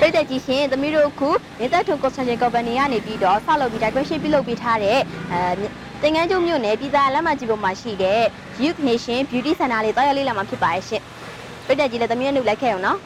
ပြည်တဲ့ကြီးရှင်သမီးတို့အခုနေသက်ထု construction company ကနေပြီးတော့ဆောက်လုပ်ပြီး decoration ပြုလုပ်ပေးထားတဲ့တင်ငန်းကျုံမြို့နယ်ပြည်သားလမ်းမကြီးပေါ်မှာရှိတဲ့ Youth Nation Beauty Center လေးတောက်ရလေးလာမှာဖြစ်ပါရဲ့ရှင်ပြည်တဲ့ကြီးလည်းသမီးတို့လိုက်ခဲ့အောင်နော်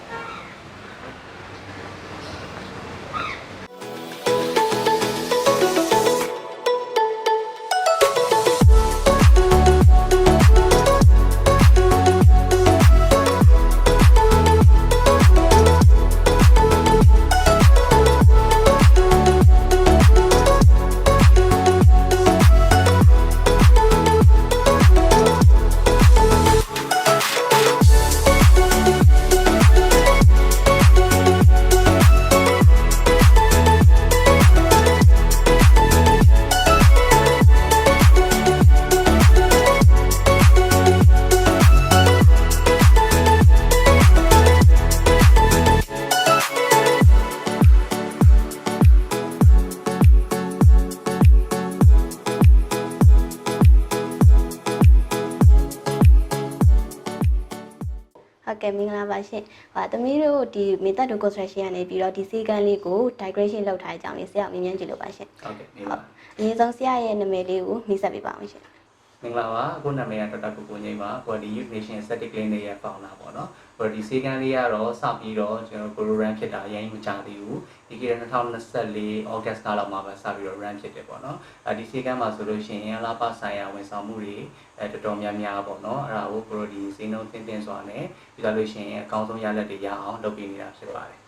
ကဲမင်္ဂလာပါရှင်။သမီးတို့ဒီမေတ္တာတို့ construction ကနေပြီးတော့ဒီစီကန်းလေးကို decoration လုပ်ထားတဲ့အကြောင်းလေးဆရာမြင်မြန်ကြည့်လို့ပါရှင်။ဟုတ်ကဲ့မင်္ဂလာ။အရင်ဆုံးဆရာရဲ့နာမည်လေးကိုမိတ်ဆက်ပေးပါအောင်ရှင်။မင်္ဂလာပါ။အခုနာမည်ကဒေါက်တာကိုကိုငိမ့်ပါ။ကိုဒီ Youth Nation Aesthetic Clinic ရဲ့ founder ပေါ့နော်။ကိုဒီစီကန်းလေးကတော့စပြီးတော့ကျွန်တော် program ဖြစ်တာအရင်မကြသေးဘူး။ဒီကနေ့2024 August လောက်မှာပဲစပြီးတော့ run ဖြစ်တယ်ပေါ့နော်။ဒီစီကန်းမှာဆိုလို့ရှိရင်အလားပါဆိုင်ရာဝန်ဆောင်မှုတွေတော်တော်များများပေါ့နော်အဲ့ဒါကိုကိုဒီစိမ်းလုံးတင်းစွာနဲ့ပြီးတော့လို့ရှိရင်အကောင်းဆုံးရလဒ်တွေရအောင်လုပ်ပေးနေတာဖြစ်ပါတယ်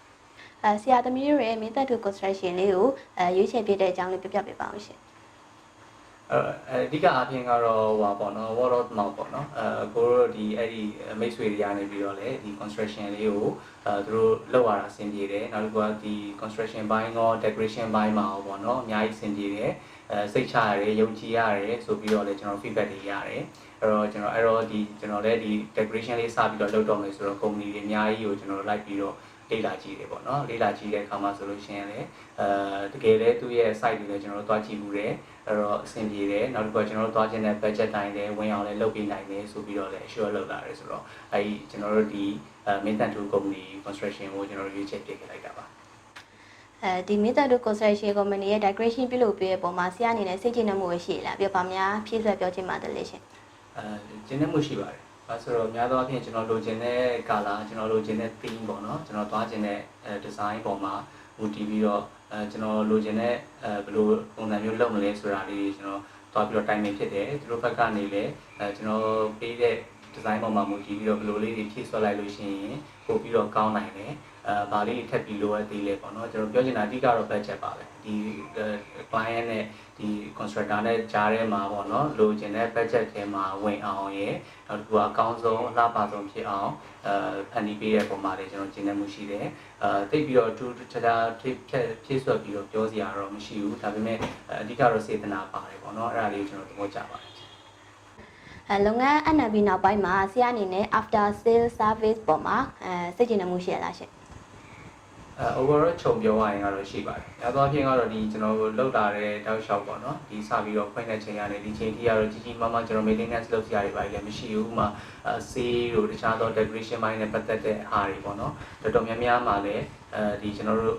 ဆရာသမီးတို့ရဲ့မေတ္တာတို့ construction လေးကိုရွေးချယ်ပြတဲ့အကြောင်းလေးပြပြပေးပါအောင်ရှင်အဓိကအားဖြင့်ကတော့ဟိုပါပေါ့နော် word of mouth ပေါ့နော်ကိုတို့ဒီအဲ့ဒီမိတ်ဆွေတွေကနေပြီးတော့လေဒီ construction လေးကိုသူတို့လုပ်ရတာအဆင်ပြေတယ်နောက်တစ်ခုကဒီ construction ဘိုင်းရော decoration ဘိုင်းမှာရောပေါ့နော်အများကြီးအဆင်ပြေတယ်စိတ်ချရတယ်ယုံကြည်ရတယ်ဆိုပြီးတော့လေကျွန်တော် feedback တွေရတယ်အဲ့တော့ကျွန်တော်လည်းဒီ decoration လေးစပြီးတော့လုပ်တော့မယ်ဆိုတော့ company တွေအများကြီးကိုကျွန်တော်လိုက်ပြီးတော့လေ့လာကြည့်တယ်ပေါ့နော်လေ့လာကြည့်တဲ့အခါမှာဆိုလို့ရှိရင်လည်းတကယ်လည်းသူ့ရဲ့ site တွေလည်းကျွန်တော်တို့တွားကြည့်မှုတယ်အဲ့တော့အဆင်ပြေတယ်နောက်တစ်ခုကကျွန်တော်တို့တွားခြင်းတဲ့ budget တိုင်းလည်းဝင်အောင်လည်းလုပ်ပေးနိုင်တယ်ဆိုပြီးတော့လည်း assure လုပ်လာတယ်ဆိုတော့အဲဒီကျွန်တော်တို့ဒီ Maintain to Company Construction ကိုကျွန်တော်တို့ရွေးချယ်ပြခဲ့လိုက်တာပါဒီမေတ္တာတို့ construction company ရဲ့ decoration ပြုလုပ်ပေးတဲ့ပုံမှာဆရာအနေနဲ့စိတ်ကြည်နှံ့မှုရှိလားပြီးတော့ဗာများဖြည့်ဆွဲပြောချင်ပါတယ်လေရှင်ကျင်းနှံ့မှုရှိပါတယ်အဲဆိုတော့များသောအားဖြင့်ကျွန်တော်လိုချင်တဲ့ color ကျွန်တော်လိုချင်တဲ့ theme ပေါ့နော်ကျွန်တော်သွားချင်တဲ့ design ပေါ်မှာမူတည်ပြီးတော့ကျွန်တော်လိုချင်တဲ့ဘယ်လိုပုံစံမျိုးလုပ်မလဲဆိုတာလေးကျွန်တော်သွားပြီးတော့ timing ဖြစ်တယ်သူတို့ဘက်ကနေလည်းကျွန်တော်ပေးတဲ့ design ပေါ်မှာမူတည်ပြီးတော့ဘယ်လိုလေးတွေဖြည့်ဆွဲလိုက်လို့ရှိရင်ပို့ပြီးတော့ကောင်းနိုင်တယ်ဗာလေးထပ်ပြီးလိုအပ်သေးလေပေါ့နော်ကျွန်တော်ပြောချင်တာအဓိကတော့ budget ပါပဲဒီ client နဲ့ဒီ constructor နဲ့ကြားထဲမှာပေါ့နော်လိုချင်တဲ့ budget ထဲမှာဝင်အောင်ရယ်နောက်တစ်ခုကအကောင်းဆုံးအလားပါဆုံးဖြစ်အောင်ဖန်တီးပေးတဲ့ပုံမှာလည်းကျွန်တော်ကျင့်တတ်မှုရှိတယ်တိတ်ပြီးတော့တူတခြားဖြည့်ဆွက်ပြီးတော့ပြောစရာတော့မရှိဘူးဒါပေမဲ့အဓိကတော့စေတနာပါတယ်ပေါ့နော်အဲ့ဒါလေးကိုကျွန်တော်သဘောကျပါတယ်လုပ်ငန်း NNB နောက်ပိုင်းမှာဆရာအနေနဲ့ after sales service ပေါ်မှာစိတ်ကြည်နှံ့မှုရှိရလားရှင်overall ခြုံပြောရရင်ကတော့ရှိပါတယ်။များသောအားဖြင့်ကတော့ဒီကျွန်တော်တို့လောက်လာတဲ့တောက်လျှောက်ပေါ့နော်။ဒီစပြီးတော့ဖွင့်တဲ့ချိန်ကနေဒီချိန်ထိကတော့ကြီးကြီးမားမားကျွန်တော် maintenance လုပ်စရာတွေပါလည်းမရှိဘူး။ဥပမာဆေးတို့တခြားသော decoration ဘိုင်းနဲ့ပတ်သက်တဲ့အားတွေပေါ့နော်။တော်တော်များများမှာလည်းဒီကျွန်တော်တို့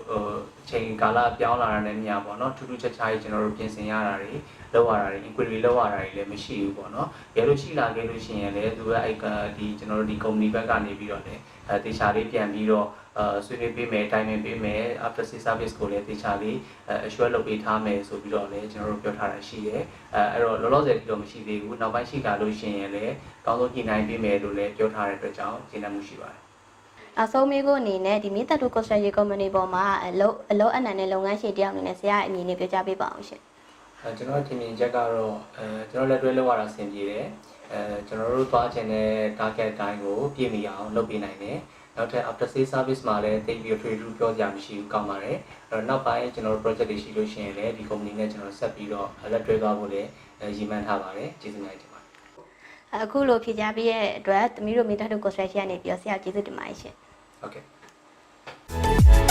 ချိန်ကာလပြောင်းလာတာနဲ့များပေါ့နော်။ထူးထူးခြားခြားကြီးကျွန်တော်တို့ပြင်ဆင်ရတာတွေလောက်ရတာတွေ inquiry လောက်ရတာတွေလည်းမရှိဘူးပေါ့နော်။ဘယ်လိုရှိလာခဲ့လို့ရှိရင်လည်းသူကအဲ့ဒီကျွန်တော်တို့ဒီ company ဘက်ကနေပြီးတော့လည်းတေချာလေးပြန်ပြီးတော့ဆွေးနွေးပေးမယ်တိုင်ပင်ပေးမယ် after sales service ကိုလည်းတေချာလေး assure လုပ်ပေးထားမယ်ဆိုပြီးတော့လည်းကျွန်တော်တို့ပြောထားတာရှိတယ်အဲ့တော့လောလောဆယ်ဒီတော့မရှိသေးဘူးနောက်ပိုင်းရှိလာလို့ရှိရင်လည်းကောင်းဆုံးညှိနှိုင်းပေးမယ်လို့လည်းပြောထားတဲ့အတွက်ကြောင့်ကျေနပ်မှုရှိပါတယ်အဆုံးမေးကိုအနေနဲ့ဒီမေတ္တာတို့ construction company ပေါ်မှာအလုပ်အနံနဲ့လုပ်ငန်းရှင်တယောက်အနေနဲ့ဆရာအမြင်နဲ့ပြောကြားပေးပါအောင်ရှင်ကျွန်တော်ထင်မြင်ချက်ကတော့ကျွန်တော်လက်တွဲလုပ်ရတာအဆင်ပြေတယ်ကျွန်တော်တို့သွားချင်တဲ့ target တိုင်းကိုပြည့်မီအောင်လုပ်ပေးနိုင်တယ်နောက်ထပ် after sales service မှာလည်းတိတ်ပြီးထွေထူးပြောကြမရှိဘူးကောင်းပါတယ်အဲ့တော့နောက်ပိုင်းကျွန်တော်တို့ project တွေရှိလို့ရှိရင်လည်းဒီ company နဲ့ကျွန်တော်ဆက်ပြီးတော့လက်တွဲသွားဖို့လည်းရည်မှန်းထားပါတယ်ကျေးဇူးများတင်ပါတယ်အခုလိုဖြေကြားပေးတဲ့အတွက်သမီးတို့မေတ္တာတို့ construction ကနေပြီးတော့ဆရာကျေးဇူးတင်ပါတယ်ရှင်ဟုတ်ကဲ့